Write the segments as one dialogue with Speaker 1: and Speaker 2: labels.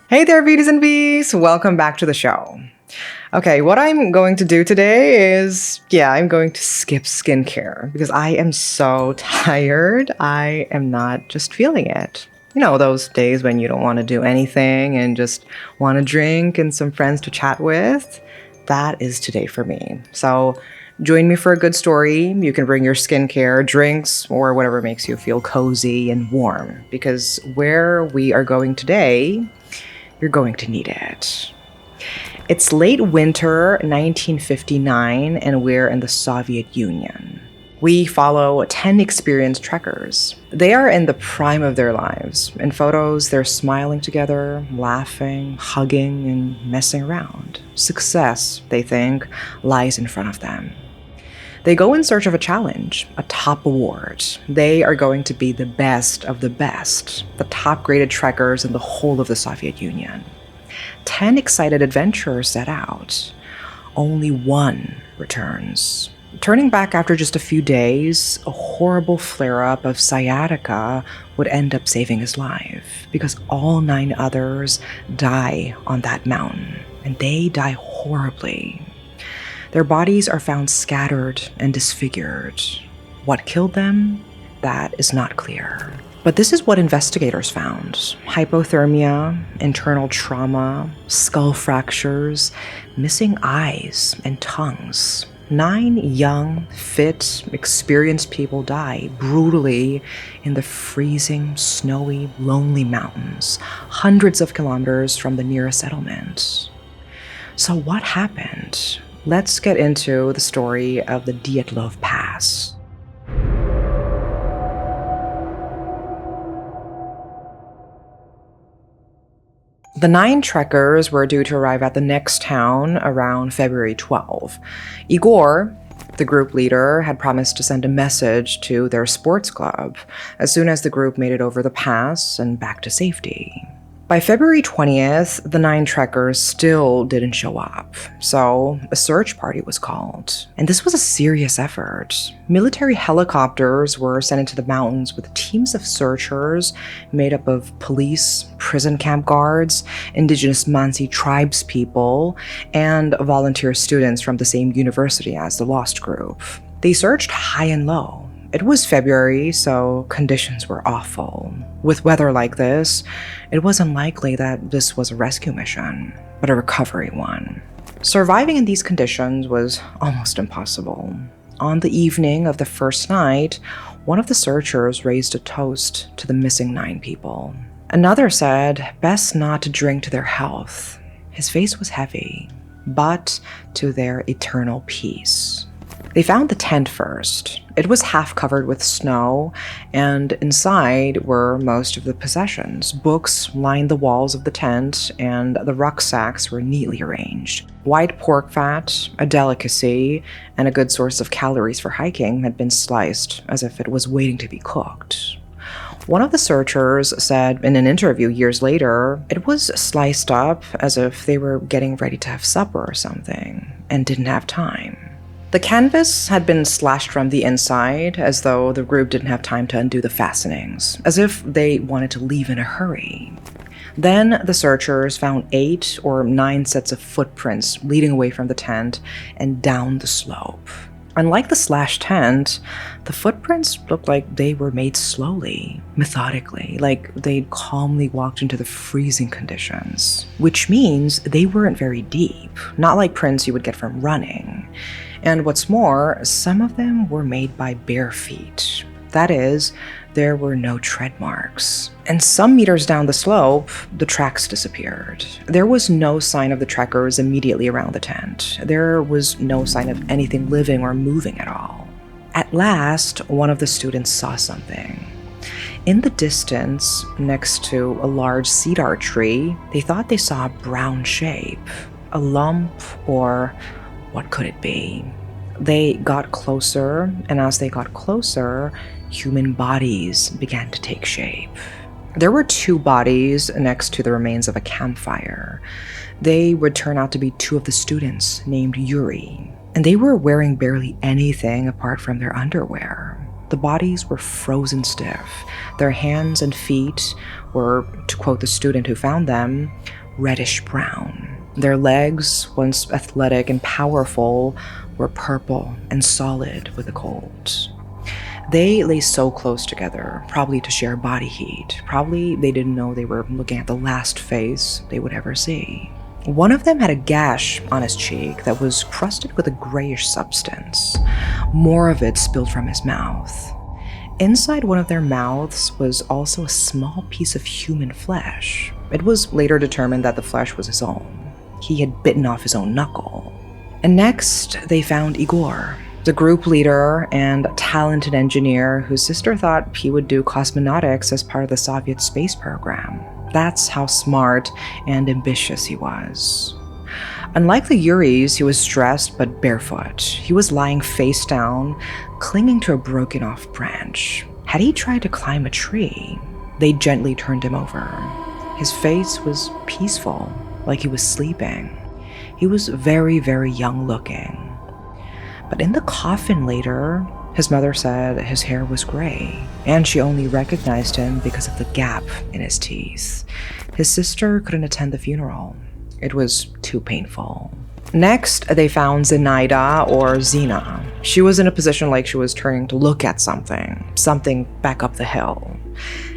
Speaker 1: Hey there, beauties and bees! Welcome back to the show. Okay, what I'm going to do today is, I'm going to skip skincare because I am so tired. I am not just feeling it. You know, those days when you don't want to do anything and just want to drink and some friends to chat with? That is today for me. So join me for a good story. You can bring your skincare, drinks, or whatever makes you feel cozy and warm because where we are going today, you're going to need it. It's late winter 1959, and we're in the Soviet Union. We follow 10 experienced trekkers. They are in the prime of their lives. In photos, they're smiling together, laughing, hugging, and messing around. Success, they think, lies in front of them. They go in search of a challenge, a top award. They are going to be the best of the best, the top-graded trekkers in the whole of the Soviet Union. 10 excited adventurers set out. Only one returns. Turning back after just a few days, a horrible flare-up of sciatica would end up saving his life, because all 9 others die on that mountain, and they die horribly. Their bodies are found scattered and disfigured. What killed them? That is not clear. But this is what investigators found: hypothermia, internal trauma, skull fractures, missing eyes and tongues. 9 young, fit, experienced people die brutally in the freezing, snowy, lonely mountains, hundreds of kilometers from the nearest settlement. So what happened? Let's get into the story of the Dyatlov Pass. The 9 trekkers were due to arrive at the next town around February 12. Igor, the group leader, had promised to send a message to their sports club as soon as the group made it over the pass and back to safety. By February 20th, the 9 trekkers still didn't show up, so a search party was called. And this was a serious effort. Military helicopters were sent into the mountains with teams of searchers made up of police, prison camp guards, indigenous Mansi tribes people, and volunteer students from the same university as the lost group. They searched high and low. It was February, so conditions were awful. With weather like this, it was unlikely that this was a rescue mission, but a recovery one. Surviving in these conditions was almost impossible. On the evening of the first night, one of the searchers raised a toast to the missing 9 people. Another said, best not to drink to their health. His face was heavy, but to their eternal peace. They found the tent first. It was half covered with snow, and inside were most of the possessions. Books lined the walls of the tent, and the rucksacks were neatly arranged. White pork fat, a delicacy, and a good source of calories for hiking had been sliced as if it was waiting to be cooked. One of the searchers said in an interview years later, it was sliced up as if they were getting ready to have supper or something, and didn't have time. The canvas had been slashed from the inside, as though the group didn't have time to undo the fastenings, as if they wanted to leave in a hurry. Then the searchers found 8 or 9 sets of footprints leading away from the tent and down the slope. Unlike the slashed tent, the footprints looked like they were made slowly, methodically, like they'd calmly walked into the freezing conditions, which means they weren't very deep, not like prints you would get from running. And what's more, some of them were made by bare feet. That is, there were no tread marks. And some meters down the slope, the tracks disappeared. There was no sign of the trekkers immediately around the tent. There was no sign of anything living or moving at all. At last, one of the students saw something. In the distance, next to a large cedar tree, they thought they saw a brown shape, a lump, or what could it be? They got closer, and as they got closer, human bodies began to take shape. There were 2 bodies next to the remains of a campfire. They would turn out to be 2 of the students named Yuri, and they were wearing barely anything apart from their underwear. The bodies were frozen stiff. Their hands and feet were, to quote the student who found them, reddish brown. Their legs, once athletic and powerful, were purple and solid with the cold. They lay so close together, probably to share body heat. Probably they didn't know they were looking at the last face they would ever see. One of them had a gash on his cheek that was crusted with a grayish substance. More of it spilled from his mouth. Inside one of their mouths was also a small piece of human flesh. It was later determined that the flesh was his own. He had bitten off his own knuckle. And next, they found Igor, the group leader and talented engineer whose sister thought he would do cosmonautics as part of the Soviet space program. That's how smart and ambitious he was. Unlike the Yuris, he was dressed but barefoot. He was lying face down, clinging to a broken-off branch. Had he tried to climb a tree, they gently turned him over. His face was peaceful, like he was sleeping. He was very, very young-looking. But in the coffin later, his mother said his hair was gray, and she only recognized him because of the gap in his teeth. His sister couldn't attend the funeral. It was too painful. Next, they found Zenaida, or Zena. She was in a position like she was turning to look at something back up the hill.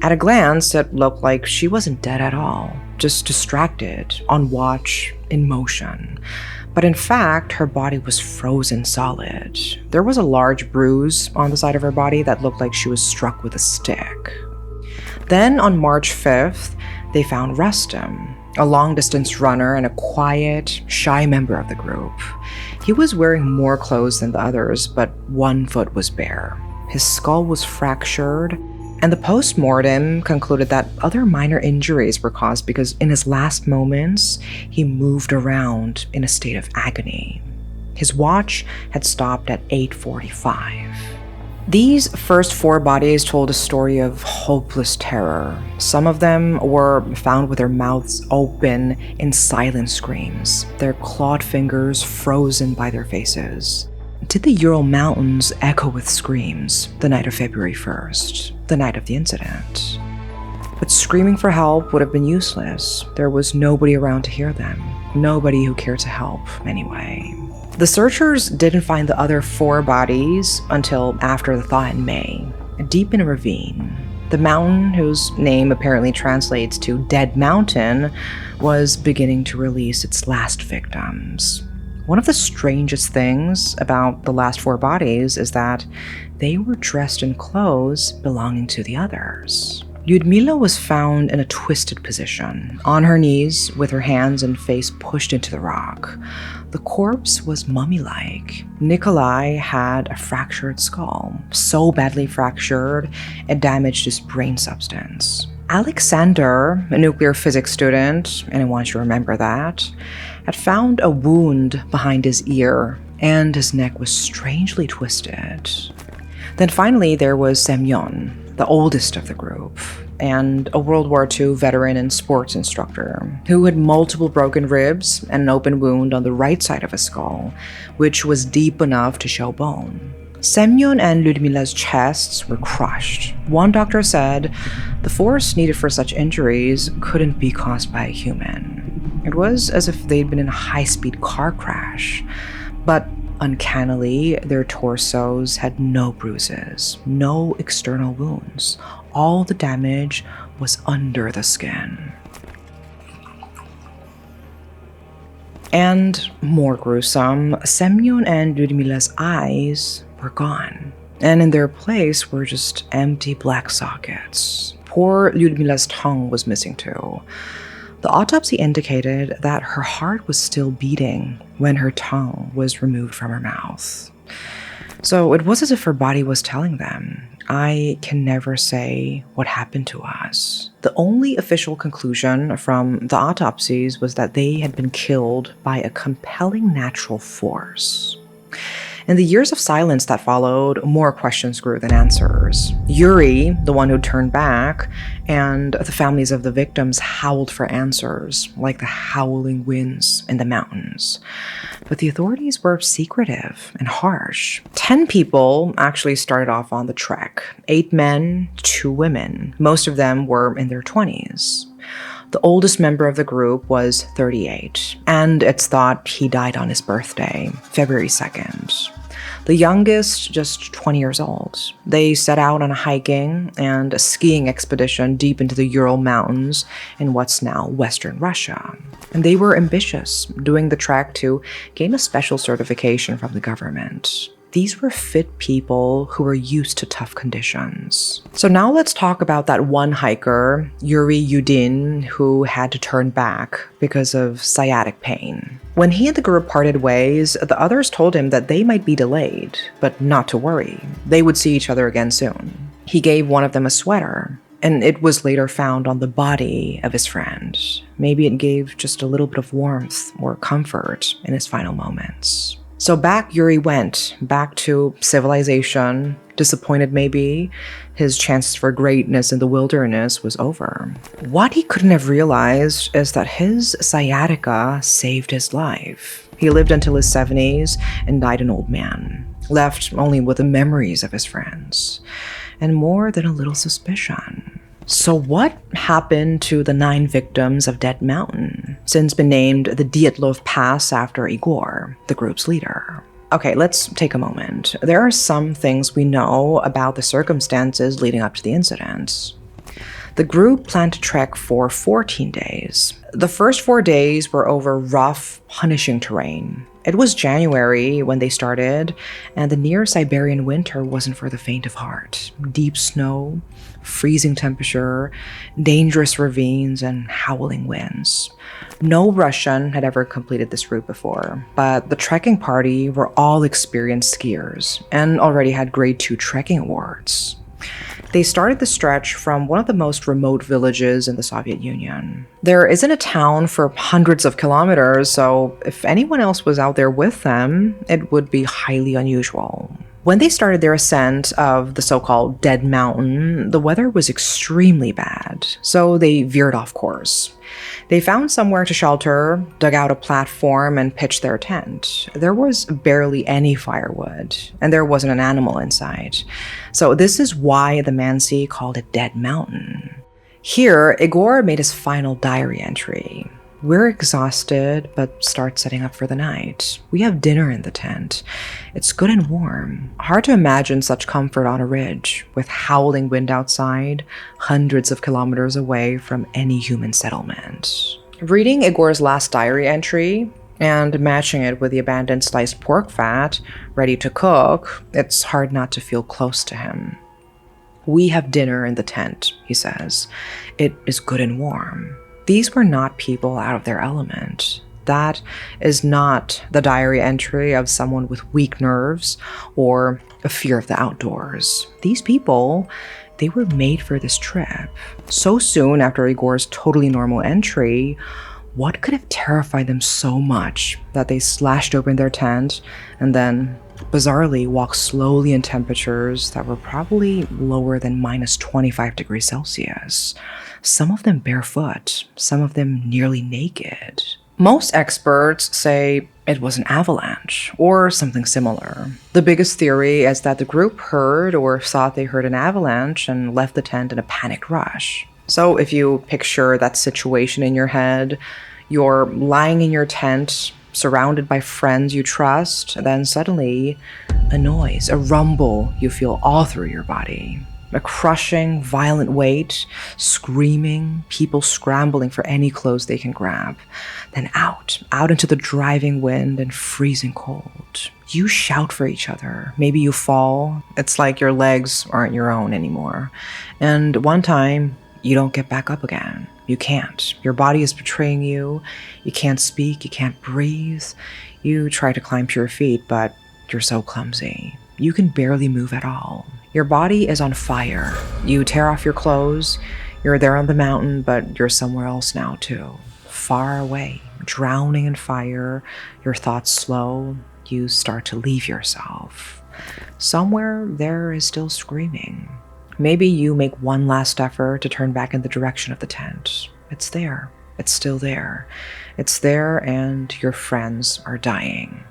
Speaker 1: At a glance, it looked like she wasn't dead at all, just distracted, on watch, in motion. But in fact, her body was frozen solid. There was a large bruise on the side of her body that looked like she was struck with a stick. Then on March 5th, they found Rustem, a long-distance runner and a quiet, shy member of the group. He was wearing more clothes than the others, but one foot was bare. His skull was fractured, and the post-mortem concluded that other minor injuries were caused because in his last moments, he moved around in a state of agony. His watch had stopped at 8:45. These first 4 bodies told a story of hopeless terror. Some of them were found with their mouths open in silent screams, their clawed fingers frozen by their faces. Did the Ural Mountains echo with screams the night of February 1st, the night of the incident? But screaming for help would have been useless. There was nobody around to hear them. Nobody who cared to help, anyway. The searchers didn't find the other 4 bodies until after the thaw in May, deep in a ravine. The mountain, whose name apparently translates to Dead Mountain, was beginning to release its last victims. One of the strangest things about the last 4 bodies is that they were dressed in clothes belonging to the others. Lyudmila was found in a twisted position, on her knees with her hands and face pushed into the rock. The corpse was mummy-like. Nikolai had a fractured skull, so badly fractured it damaged his brain substance. Alexander, a nuclear physics student, and I want you to remember that, had found a wound behind his ear, and his neck was strangely twisted. Then finally there was Semyon, the oldest of the group, and a World War II veteran and sports instructor, who had multiple broken ribs and an open wound on the right side of his skull, which was deep enough to show bone. Semyon and Lyudmila's chests were crushed. One doctor said the force needed for such injuries couldn't be caused by a human. It was as if they'd been in a high-speed car crash. But uncannily, their torsos had no bruises, no external wounds. All the damage was under the skin. And more gruesome, Semyon and Lyudmila's eyes were gone, and in their place were just empty black sockets. Poor Lyudmila's tongue was missing too. The autopsy indicated that her heart was still beating when her tongue was removed from her mouth. So it was as if her body was telling them, I can never say what happened to us. The only official conclusion from the autopsies was that they had been killed by a compelling natural force. In the years of silence that followed, more questions grew than answers. Yuri, the one who turned back, and the families of the victims howled for answers, like the howling winds in the mountains. But the authorities were secretive and harsh. 10 people actually started off on the trek. 8 men, 2 women. Most of them were in their 20s. The oldest member of the group was 38, and it's thought he died on his birthday, February 2nd. The youngest, just 20 years old. They set out on a hiking and a skiing expedition deep into the Ural Mountains in what's now Western Russia. And they were ambitious, doing the trek to gain a special certification from the government. These were fit people who were used to tough conditions. So now let's talk about that one hiker, Yuri Yudin, who had to turn back because of sciatic pain. When he and the group parted ways, the others told him that they might be delayed, but not to worry. They would see each other again soon. He gave one of them a sweater, and it was later found on the body of his friend. Maybe it gave just a little bit of warmth or comfort in his final moments. So back Yuri went, back to civilization, disappointed maybe. His chances for greatness in the wilderness was over. What he couldn't have realized is that his sciatica saved his life. He lived until his 70s and died an old man, left only with the memories of his friends, and more than a little suspicion. So what happened to the 9 victims of Dead Mountain, since been named the Dyatlov Pass after Igor, the group's leader? Okay, let's take a moment. There are some things we know about the circumstances leading up to the incident. The group planned to trek for 14 days. The first 4 days were over rough, punishing terrain. It was January when they started, and the near Siberian winter wasn't for the faint of heart. Deep snow, freezing temperature, dangerous ravines, and howling winds. No Russian had ever completed this route before, but the trekking party were all experienced skiers and already had grade 2 trekking awards. They started the stretch from one of the most remote villages in the Soviet Union. There isn't a town for hundreds of kilometers, so if anyone else was out there with them, it would be highly unusual. When they started their ascent of the so-called Dead Mountain, the weather was extremely bad, so they veered off course. They found somewhere to shelter, dug out a platform, and pitched their tent. There was barely any firewood, and there wasn't an animal inside. So this is why the Mansi called it Dead Mountain. Here, Igor made his final diary entry. We're exhausted, but start setting up for the night. We have dinner in the tent. It's good and warm. Hard to imagine such comfort on a ridge, with howling wind outside, hundreds of kilometers away from any human settlement. Reading Igor's last diary entry, and matching it with the abandoned sliced pork fat, ready to cook, it's hard not to feel close to him. We have dinner in the tent, he says. It is good and warm. These were not people out of their element. That is not the diary entry of someone with weak nerves or a fear of the outdoors. These people, they were made for this trip. So soon after Igor's totally normal entry, what could have terrified them so much that they slashed open their tent and then, bizarrely, walked slowly in temperatures that were probably lower than minus 25 degrees Celsius? Some of them barefoot, some of them nearly naked. Most experts say it was an avalanche or something similar. The biggest theory is that the group heard or thought they heard an avalanche and left the tent in a panicked rush. So if you picture that situation in your head, you're lying in your tent, surrounded by friends you trust, then suddenly a noise, a rumble you feel all through your body. A crushing, violent weight, screaming, people scrambling for any clothes they can grab. Then out into the driving wind and freezing cold. You shout for each other. Maybe you fall. It's like your legs aren't your own anymore. And one time, you don't get back up again. You can't. Your body is betraying you. You can't speak. You can't breathe. You try to climb to your feet, but you're so clumsy. You can barely move at all. Your body is on fire. You tear off your clothes. You're there on the mountain, but you're somewhere else now too. Far away, drowning in fire. Your thoughts slow. you start to leave yourself. Somewhere there is still screaming. Maybe you make one last effort to turn back in the direction of the tent. It's there. It's still there. It's there, and your friends are dying.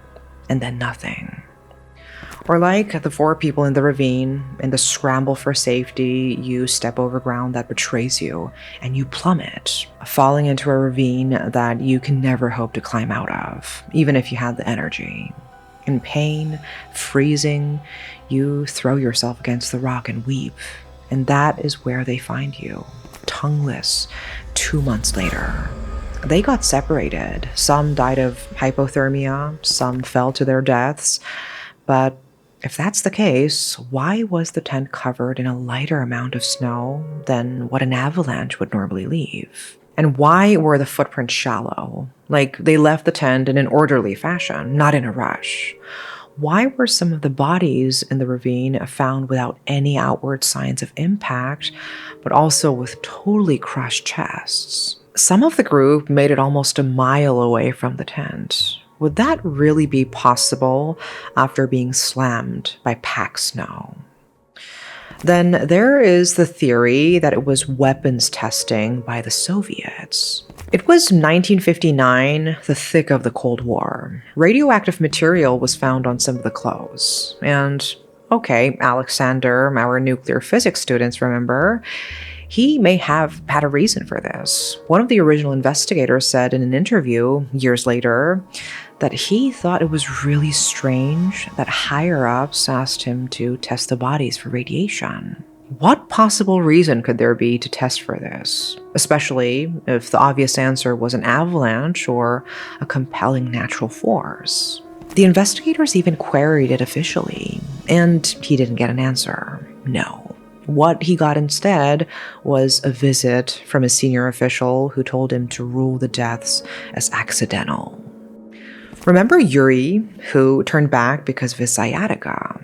Speaker 1: And then nothing. Or like the 4 people in the ravine, in the scramble for safety, you step over ground that betrays you, and you plummet, falling into a ravine that you can never hope to climb out of, even if you had the energy. In pain, freezing, you throw yourself against the rock and weep, and that is where they find you, tongueless, 2 months later. They got separated. Some died of hypothermia, some fell to their deaths, but if that's the case, why was the tent covered in a lighter amount of snow than what an avalanche would normally leave? And why were the footprints shallow? Like they left the tent in an orderly fashion, not in a rush. Why were some of the bodies in the ravine found without any outward signs of impact, but also with totally crushed chests? Some of the group made it almost a mile away from the tent. Would that really be possible after being slammed by packed snow? Then there is the theory that it was weapons testing by the Soviets. It was 1959, the thick of the Cold War. Radioactive material was found on some of the clothes. And, okay, Alexander, our nuclear physics students, remember? He may have had a reason for this. One of the original investigators said in an interview years later that he thought it was really strange that higher-ups asked him to test the bodies for radiation. What possible reason could there be to test for this? Especially if the obvious answer was an avalanche or a compelling natural force. The investigators even queried it officially, and he didn't get an answer. No. What he got instead was a visit from a senior official who told him to rule the deaths as accidental. Remember Yuri, who turned back because of his sciatica?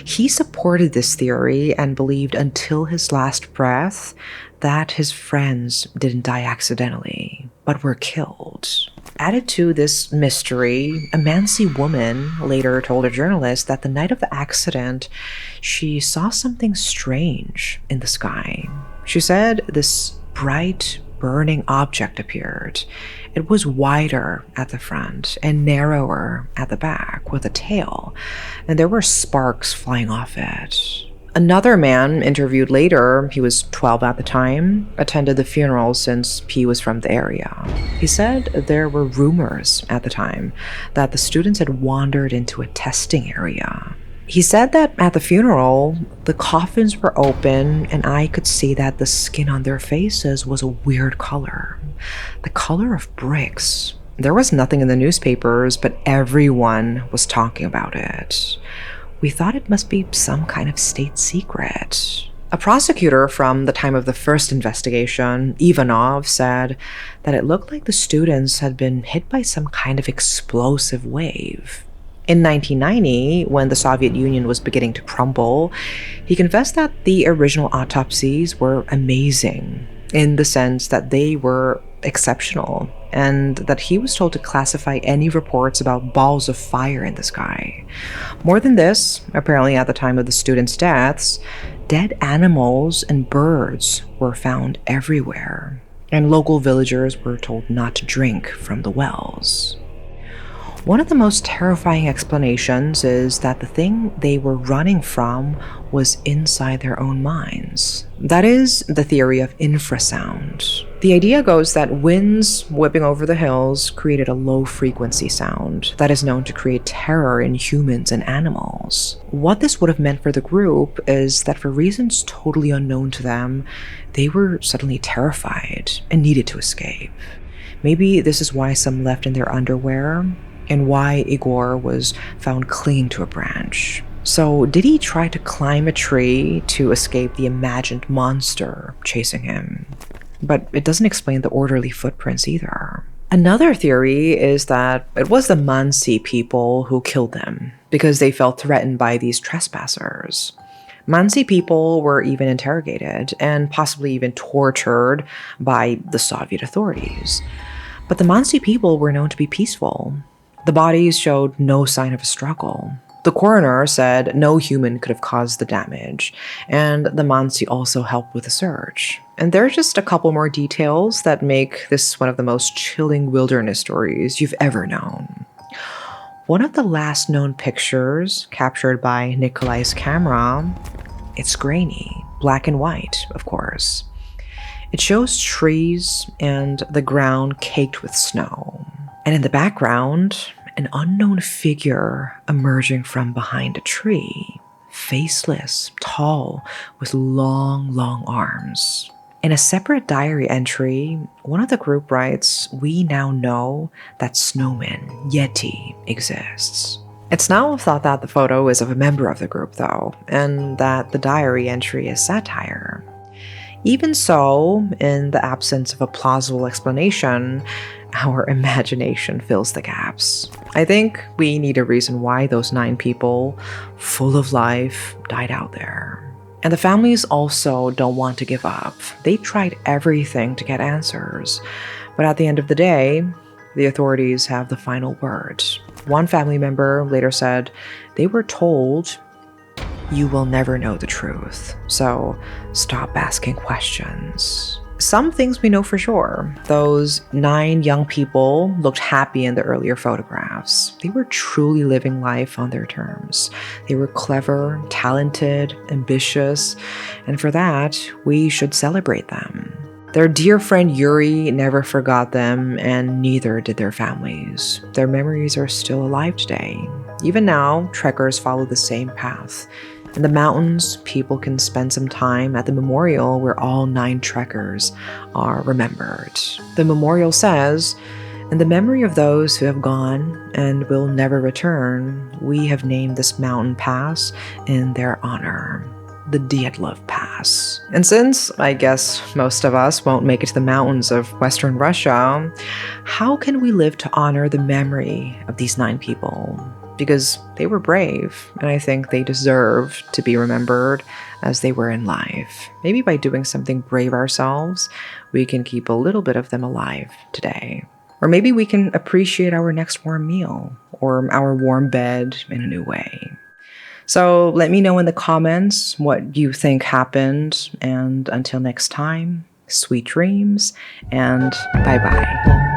Speaker 1: He supported this theory and believed until his last breath that his friends didn't die accidentally, but were killed. Added to this mystery, a Mansi woman later told a journalist that the night of the accident, she saw something strange in the sky. She said this bright, burning object appeared. It was wider at the front and narrower at the back with a tail, and there were sparks flying off it. Another man interviewed later, he was 12 at the time, attended the funeral since he was from the area. He said there were rumors at the time that the students had wandered into a testing area. He said that at the funeral, the coffins were open and I could see that the skin on their faces was a weird color. The color of bricks. There was nothing in the newspapers, but everyone was talking about it. We thought it must be some kind of state secret. A prosecutor from the time of the first investigation, Ivanov, said that it looked like the students had been hit by some kind of explosive wave. In 1990, when the Soviet Union was beginning to crumble, he confessed that the original autopsies were amazing in the sense that they were exceptional, and that he was told to classify any reports about balls of fire in the sky. More than this, apparently at the time of the students' deaths, dead animals and birds were found everywhere, and local villagers were told not to drink from the wells. One of the most terrifying explanations is that the thing they were running from was inside their own minds. That is the theory of infrasound. The idea goes that winds whipping over the hills created a low-frequency sound that is known to create terror in humans and animals. What this would have meant for the group is that for reasons totally unknown to them, they were suddenly terrified and needed to escape. Maybe this is why some left in their underwear, and why Igor was found clinging to a branch. So, did he try to climb a tree to escape the imagined monster chasing him? But it doesn't explain the orderly footprints either. Another theory is that it was the Mansi people who killed them because they felt threatened by these trespassers. Mansi people were even interrogated and possibly even tortured by the Soviet authorities. But the Mansi people were known to be peaceful. The bodies showed no sign of a struggle. The coroner said no human could have caused the damage, and the Mansi also helped with the search. And there are just a couple more details that make this one of the most chilling wilderness stories you've ever known. One of the last known pictures captured by Nikolai's camera, it's grainy, black and white, of course. It shows trees and the ground caked with snow. And in the background, an unknown figure emerging from behind a tree, faceless, tall, with long, long arms. In a separate diary entry, one of the group writes, "We now know that snowman, Yeti, exists." It's now thought that the photo is of a member of the group, though, and that the diary entry is satire. Even so, in the absence of a plausible explanation, our imagination fills the gaps. I think we need a reason why those 9 people, full of life, died out there. And the families also don't want to give up. They tried everything to get answers. But at the end of the day, the authorities have the final word. One family member later said they were told, "You will never know the truth, so stop asking questions." Some things we know for sure. Those 9 young people looked happy in the earlier photographs. They were truly living life on their terms. They were clever, talented, ambitious, and for that, we should celebrate them. Their dear friend Yuri never forgot them, and neither did their families. Their memories are still alive today. Even now, trekkers follow the same path. In the mountains, people can spend some time at the memorial where all 9 trekkers are remembered. The memorial says, "In the memory of those who have gone and will never return, we have named this mountain pass in their honor, the Dyatlov Pass." And since I guess most of us won't make it to the mountains of Western Russia, how can we live to honor the memory of these 9 people? Because they were brave, and I think they deserve to be remembered as they were in life. Maybe by doing something brave ourselves, we can keep a little bit of them alive today. Or maybe we can appreciate our next warm meal or our warm bed in a new way. So let me know in the comments what you think happened, and until next time, sweet dreams, and bye-bye.